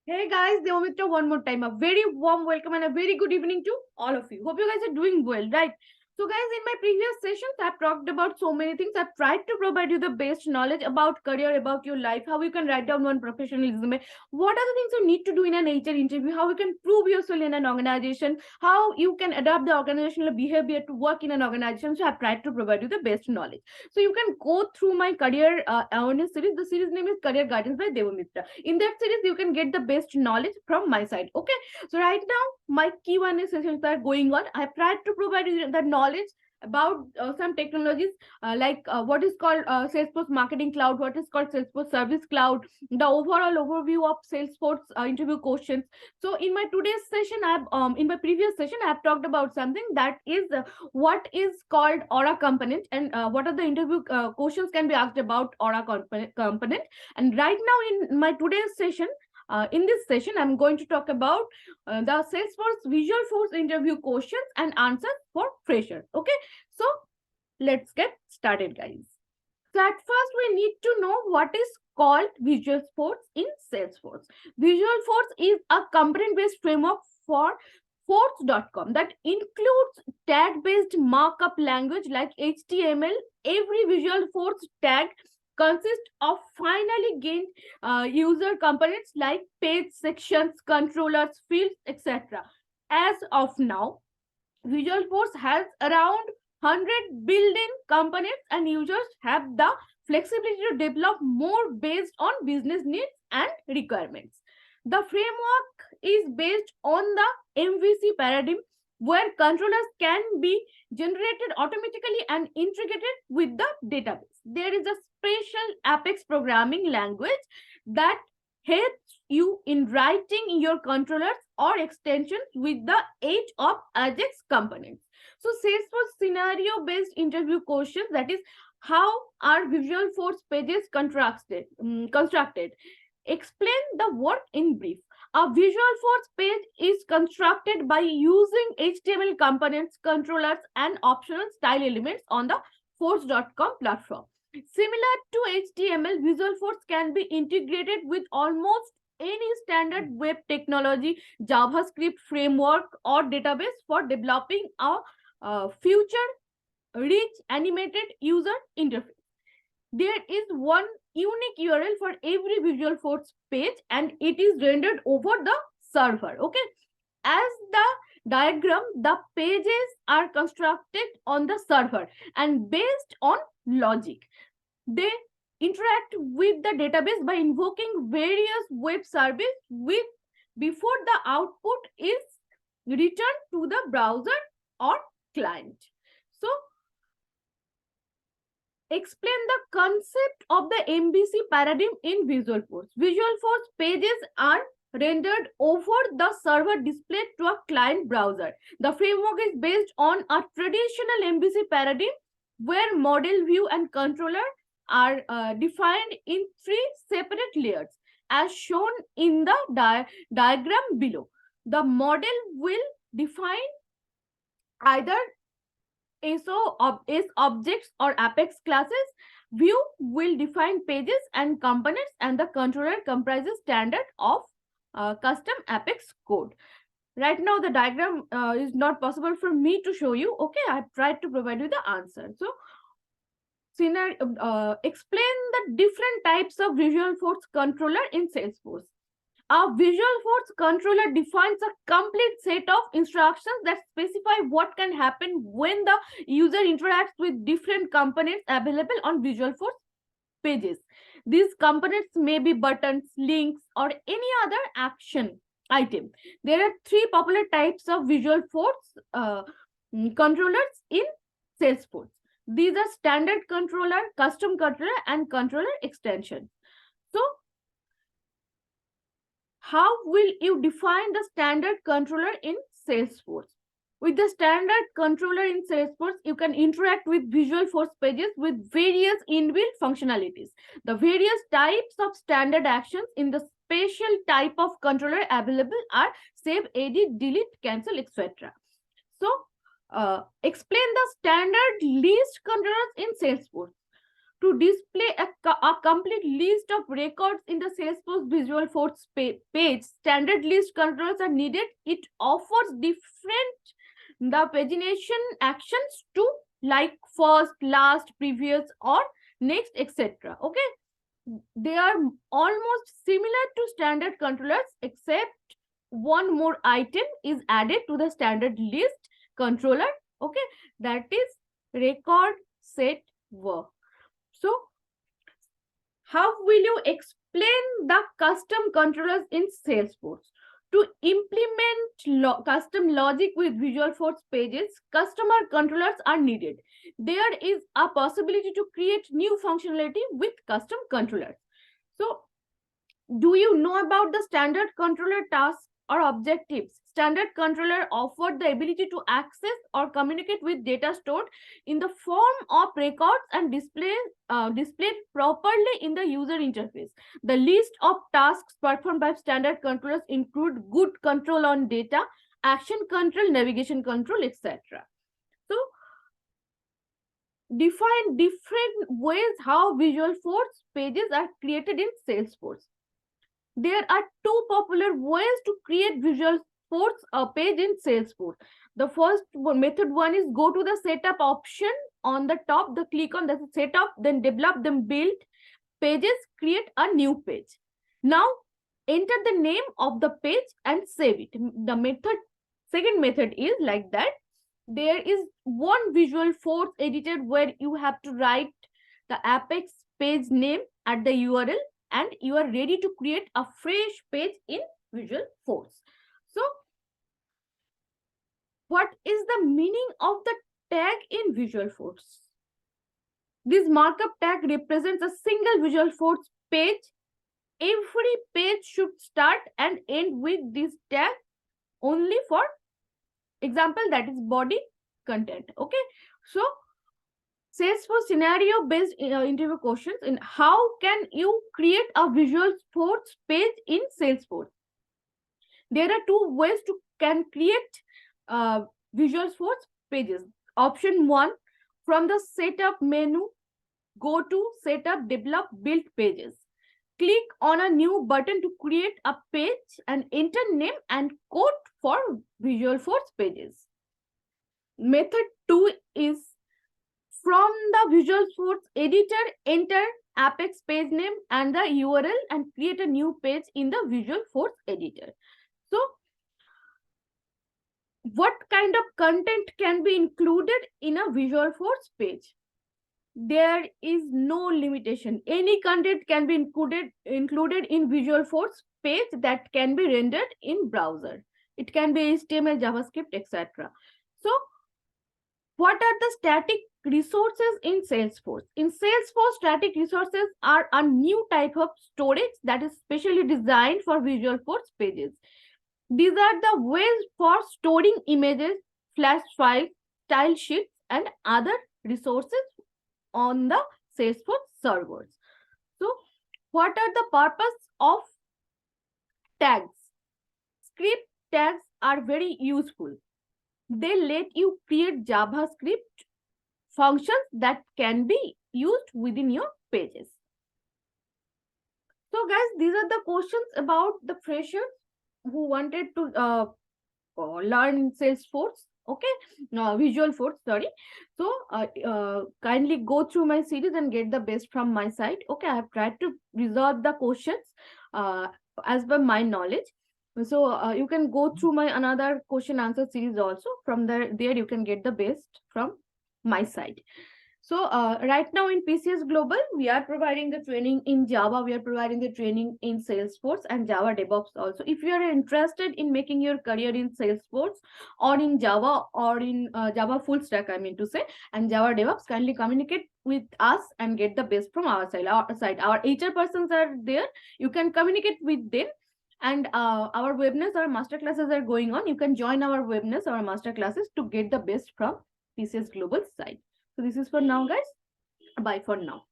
Hey guys, Devamitra one more time. A very warm welcome and a very good evening to all of you. Hope you guys are doing well, right? So, guys, in my previous sessions, I've talked about so many things. I've tried to provide you the best knowledge about career, about your life, how you can write down one professional resume, what are the things you need to do in an HR interview, how you can prove yourself in an organization, how you can adapt the organizational behavior to work in an organization. So, I've tried to provide you the best knowledge. So, you can go through my career awareness series. The series name is Career Guidance by Devamitra. In that series, you can get the best knowledge from my side. Okay. So right now, my Q&A sessions are going on. I have tried to provide you the knowledge about some technologies what is called Salesforce Marketing Cloud, what is called Salesforce Service Cloud, the overall overview of Salesforce interview questions. So in my today's session, in my previous session, I have talked about something that is what is called Aura component and what are the interview questions can be asked about Aura component. And right now in my today's session, in this session, I'm going to talk about the Salesforce Visual Force interview questions and answers for freshers. Okay, so let's get started, guys. So at first, we need to know what is called Visual Force in Salesforce. Visual Force is a component-based framework for Force.com that includes tag-based markup language like HTML. Every Visual Force tag consists of finally gained user components like page sections, controllers, fields, etc. As of now, Visual Force has around 100 built-in components and users have the flexibility to develop more based on business needs and requirements. The framework is based on the MVC paradigm where controllers can be generated automatically and integrated with the database. There is a special Apex programming language that helps you in writing your controllers or extensions with the aid of Ajax components. So Salesforce scenario based interview questions, that is how are Visual Force pages constructed. Explain the work in brief. A Visual Force page is constructed by using HTML components, controllers, and optional style elements on the Force.com platform. Similar to HTML, Visual Force can be integrated with almost any standard web technology, JavaScript framework, or database for developing a future rich animated user interface. There is one unique URL for every Visual Force page and it is rendered over the server. Okay. As the diagram, the pages are constructed on the server and based on logic. They interact with the database by invoking various web services with before the output is returned to the browser or client. So explain the concept of the MVC paradigm in Visual Force. Visual Force pages are rendered over the server displayed to a client browser. The framework is based on a traditional MVC paradigm where model, view, and controller are defined in three separate layers as shown in the diagram below. The model will define either is objects or Apex classes. View will define pages and components, and the controller comprises standard of custom Apex code. Right now, the diagram is not possible for me to show you. Okay, I've tried to provide you the answer. So, explain the different types of Visual Force controller in Salesforce. A Visual Force controller defines a complete set of instructions that specify what can happen when the user interacts with different components available on Visual Force pages. These components may be buttons, links, or any other action item. There are three popular types of Visual Force controllers in Salesforce. These are standard controller, custom controller, and controller extension. So, how will you define the standard controller in Salesforce? With the standard controller in Salesforce, you can interact with Visual Force pages with various inbuilt functionalities. The various types of standard actions in the special type of controller available are save, edit, delete, cancel, etc. So, explain the standard list controllers in Salesforce. to display a complete list of records in the Salesforce Visual Force page. Standard list controllers are needed. It offers different the pagination actions to like first, last, previous, or next, etc. Okay, they are almost similar to standard controllers, except one more item is added to the standard list controller. Okay, that is record set work. So how will you explain the custom controllers in Salesforce? To implement custom logic with Visual Force pages, customer controllers are needed. There is a possibility to create new functionality with custom controllers. So, do you know about the standard controller tasks or objectives? Standard controller offered the ability to access or communicate with data stored in the form of records and displayed properly in the user interface. The list of tasks performed by standard controllers include good control on data, action control, navigation control, etc. So, define different ways how Visual Force pages are created in Salesforce. There are two popular ways to create Visual Force page in Salesforce. The first method one is go to the setup option on the top, the click on the setup, then develop, then build pages, create a new page. Now enter the name of the page and save it. The second method is like that. There is one Visual Force editor where you have to write the Apex page name at the URL, and you are ready to create a fresh page in Visual Force. So, what is the meaning of the tag in Visual Force? This markup tag represents a single Visual Force page. Every page should start and end with this tag only for example, that is body content. Okay, so Salesforce scenario based interview questions in how can you create a Visual Force page in Salesforce. There are two ways to can create Visual Force pages. Option 1, from the setup menu, go to setup, develop, build pages. Click on a new button to create a page and enter name and code for Visual Force pages. Method 2 is from the Visual Force editor, enter Apex page name and the URL and create a new page in the Visual Force editor. So, what kind of content can be included in a Visual Force page? There is no limitation. Any content can be included in Visual Force page that can be rendered in browser. It can be HTML, JavaScript, etc. So, what are the static resources in Salesforce? In Salesforce, static resources are a new type of storage that is specially designed for Visual Force pages. These are the ways for storing images, flash files, style sheets, and other resources on the Salesforce servers. So, what are the purpose of tags? Script tags are very useful. They let you create JavaScript functions that can be used within your pages. So, guys, these are the questions about the freshers who wanted to learn Salesforce. Okay, Visual Force, sorry. So kindly go through my series and get the best from my side. Okay, I have tried to resolve the questions as per my knowledge. So you can go through my another question answer series also. From there you can get the best from my side. So right now in PCS Global, we are providing the training in Java. We are providing the training in Salesforce and Java DevOps also. If you are interested in making your career in Salesforce or in Java or in Java full stack, I mean to say, and Java DevOps, kindly communicate with us and get the best from our side. Our HR persons are there. You can communicate with them. And our webinars, our master classes are going on. You can join our webinars, our master classes to get the best from PCS Global side. So this is for now, guys. Bye for now.